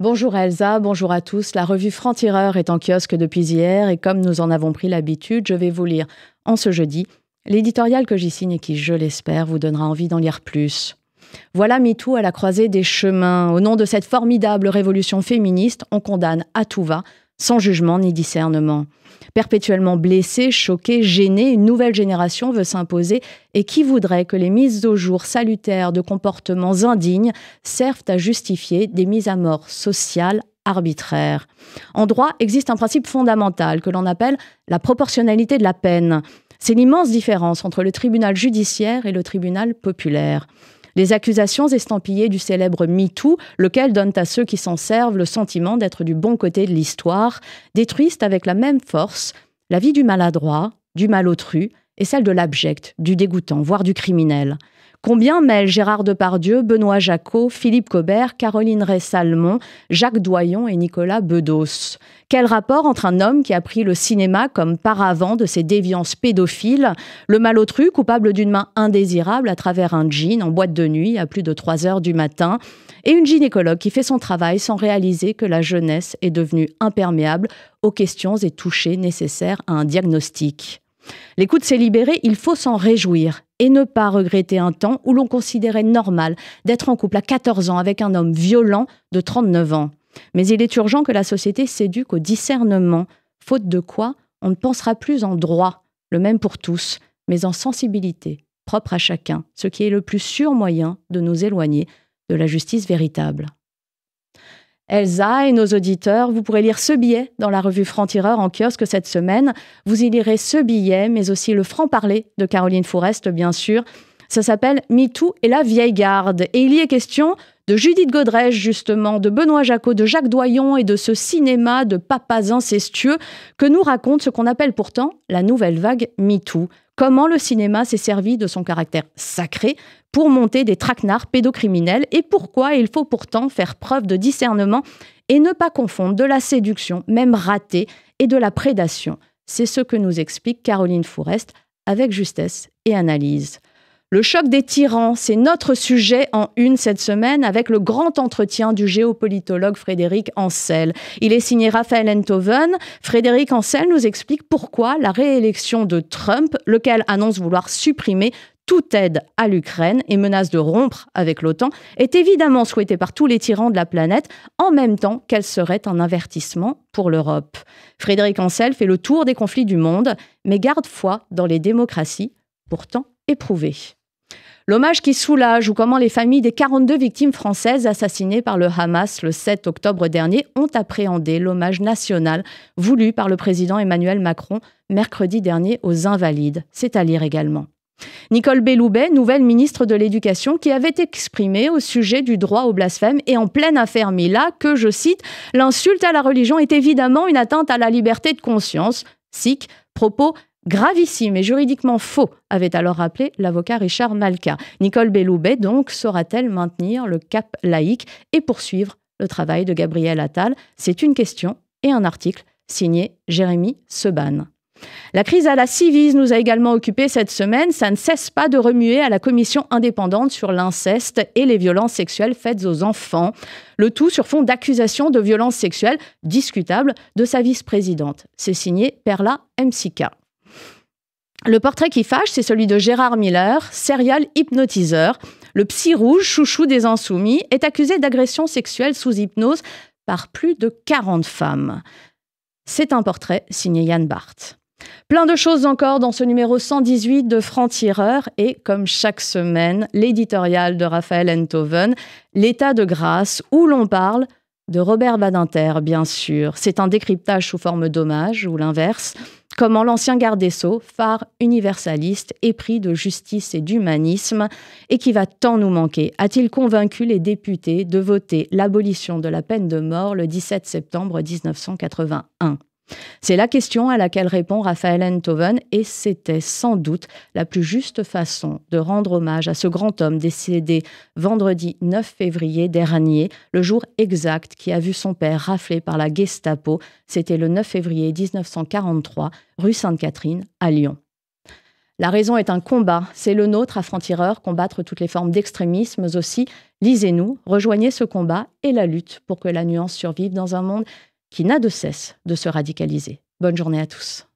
Bonjour Elsa, bonjour à tous. La revue Franc-Tireur est en kiosque depuis hier et comme nous en avons pris l'habitude, je vais vous lire en ce jeudi l'éditorial que j'y signe et qui, je l'espère, vous donnera envie d'en lire plus. Voilà MeToo à la croisée des chemins. Au nom de cette formidable révolution féministe, on condamne à tout va, sans jugement ni discernement. Perpétuellement blessée, choquée, gênée, une nouvelle génération veut s'imposer et qui voudrait que les mises au jour salutaires de comportements indignes servent à justifier des mises à mort sociales arbitraires. En droit, existe un principe fondamental que l'on appelle la proportionnalité de la peine. C'est l'immense différence entre le tribunal judiciaire et le tribunal populaire. Les accusations estampillées du célèbre MeToo, lequel donne à ceux qui s'en servent le sentiment d'être du bon côté de l'histoire, détruisent avec la même force la vie du maladroit, du malotru et celle de l'abject, du dégoûtant, voire du criminel. Combien mêlent Gérard Depardieu, Benoît Jacquot, Philippe Cobert, Caroline Rey-Salmon, Jacques Doyon et Nicolas Bedos? Quel rapport entre un homme qui a pris le cinéma comme paravent de ses déviances pédophiles, le malotru coupable d'une main indésirable à travers un jean en boîte de nuit à plus de 3 heures du matin, et une gynécologue qui fait son travail sans réaliser que la jeunesse est devenue imperméable aux questions et touchés nécessaires à un diagnostic? L'écoute s'est libérée, il faut s'en réjouir et ne pas regretter un temps où l'on considérait normal d'être en couple à 14 ans avec un homme violent de 39 ans. Mais il est urgent que la société s'éduque au discernement, faute de quoi on ne pensera plus en droit, le même pour tous, mais en sensibilité, propre à chacun, ce qui est le plus sûr moyen de nous éloigner de la justice véritable. Elsa et nos auditeurs, vous pourrez lire ce billet dans la revue Franc-Tireur en kiosque cette semaine. Vous y lirez ce billet, mais aussi le franc-parler de Caroline Fourest, bien sûr. Ça s'appelle « MeToo et la vieille garde ». Et il y est question de Judith Godrèche, justement, de Benoît Jacquot, de Jacques Doyon et de ce cinéma de papas incestueux que nous raconte ce qu'on appelle pourtant la nouvelle vague MeToo. Comment le cinéma s'est servi de son caractère sacré pour monter des traquenards pédocriminels et pourquoi il faut pourtant faire preuve de discernement et ne pas confondre de la séduction, même ratée, et de la prédation. C'est ce que nous explique Caroline Fourest avec justesse et analyse. Le choc des tyrans, c'est notre sujet en une cette semaine avec le grand entretien du géopolitologue Frédéric Ancel. Il est signé Raphaël Enthoven. Frédéric Ancel nous explique pourquoi la réélection de Trump, lequel annonce vouloir supprimer toute aide à l'Ukraine et menace de rompre avec l'OTAN, est évidemment souhaitée par tous les tyrans de la planète, en même temps qu'elle serait un avertissement pour l'Europe. Frédéric Ancel fait le tour des conflits du monde, mais garde foi dans les démocraties, pourtant éprouvées. L'hommage qui soulage ou comment les familles des 42 victimes françaises assassinées par le Hamas le 7 octobre dernier ont appréhendé l'hommage national voulu par le président Emmanuel Macron mercredi dernier aux Invalides. C'est à lire également. Nicole Belloubet, nouvelle ministre de l'Éducation, qui avait exprimé au sujet du droit au blasphème et en pleine affaire Mila que, je cite, « l'insulte à la religion est évidemment une atteinte à la liberté de conscience ». Sic, propos gravissime et juridiquement faux, avait alors rappelé l'avocat Richard Malka. Nicole Belloubet, donc, saura-t-elle maintenir le cap laïque et poursuivre le travail de Gabriel Attal? C'est une question et un article signé Jérémy Seban. La crise à la Civise nous a également occupés cette semaine. Ça ne cesse pas de remuer à la commission indépendante sur l'inceste et les violences sexuelles faites aux enfants. Le tout sur fond d'accusations de violences sexuelles discutables de sa vice-présidente. C'est signé Perla Msika. Le portrait qui fâche, c'est celui de Gérard Miller, serial hypnotiseur. Le psy rouge, chouchou des insoumis, est accusé d'agression sexuelle sous hypnose par plus de 40 femmes. C'est un portrait signé Yann Barth. Plein de choses encore dans ce numéro 118 de Franc-Tireur et, comme chaque semaine, l'éditorial de Raphaël Enthoven, L'état de grâce, où l'on parle de Robert Badinter, bien sûr. C'est un décryptage sous forme d'hommage, ou l'inverse. Comment l'ancien garde des Sceaux, phare universaliste, épris de justice et d'humanisme, et qui va tant nous manquer, a-t-il convaincu les députés de voter l'abolition de la peine de mort le 17 septembre 1981 ? C'est la question à laquelle répond Raphaël Enthoven et c'était sans doute la plus juste façon de rendre hommage à ce grand homme décédé vendredi 9 février dernier, le jour exact qui a vu son père raflé par la Gestapo. C'était le 9 février 1943, rue Sainte-Catherine à Lyon. La raison est un combat, c'est le nôtre à Franc-Tireur, combattre toutes les formes d'extrémisme, mais aussi, lisez-nous, rejoignez ce combat et la lutte pour que la nuance survive dans un monde qui n'a de cesse de se radicaliser. Bonne journée à tous.